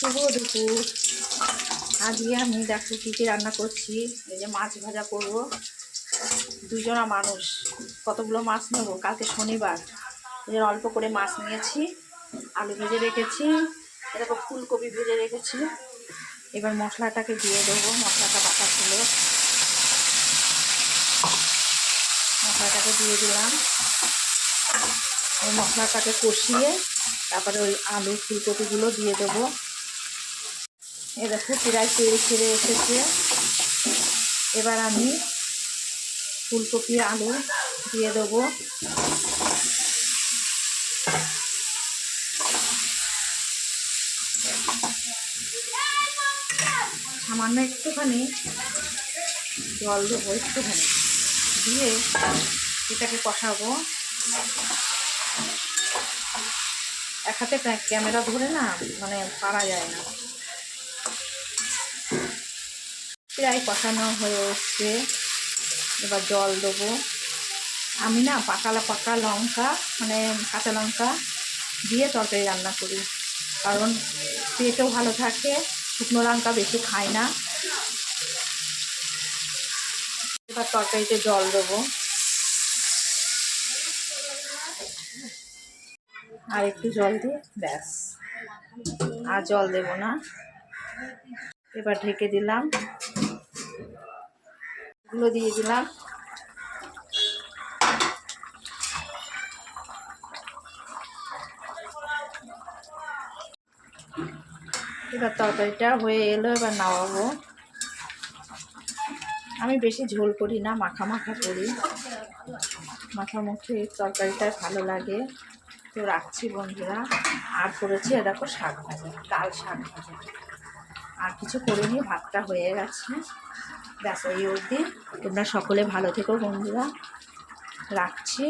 শুভ দুপুর। আজকে আমি দেখো কী কী রান্না করছি। এই যে মাছ ভাজা করব, দুজনা মানুষ, কতগুলো মাছ নেব। কালকে শনিবার, এই অল্প করে মাছ নিয়েছি। আলু ভেজে রেখেছি, এরকম ফুলকপি ভেজে রেখেছি। এবার মশলাটাকে দিয়ে দেবো। মশলাটা বাটা ছিল, মশলাটাকে দিয়ে দিলাম। ওই মশলাটাকে কষিয়ে তারপরে ওই আলু ফুলকপিগুলো দিয়ে দেবো। এ দেখো প্রায় তেল ছেড়ে এসেছে। এবার আমি ফুলকপি আলু দিয়ে দেবো। সামান্য একটুখানি জল দেবো, একটুখানি দিয়ে এটাকে কষাবো। এক হাতে ক্যামেরা ধরে না মানে পারা যায় না। প্রায় কষানো হয়ে এসছে, এবার জল দেবো। আমি না পাকা লঙ্কা মানে কাঁচা লঙ্কা দিয়ে তরকারি রান্না করি, কারণ পেটও ভালো থাকে। শুকনো লঙ্কা বেশি খাই না। এবার তরকারিতে জল দেবো, আর একটু জল দিয়ে ব্যাস, আর জল দেব না। এবার ঢেকে দিলাম, গুলো দিয়ে দিলাম। এবার তরকারিটা হয়ে এলো, এবার নামাবো। আমি বেশি ঝোল করি না, মাখা মাখা করি। মাখামাখি তরকারিটা ভালো লাগে। তো রাখছি বন্ধুরা। আর করেছি দেখো শাক ভাজা, ডাল শাক ভাজা, আর কিছু করিনি। ভাতটা হয়ে গেছে, ব্যাস এই অবধি। তোমরা সকলে ভালো থেকো বন্ধুরা, রাখছি।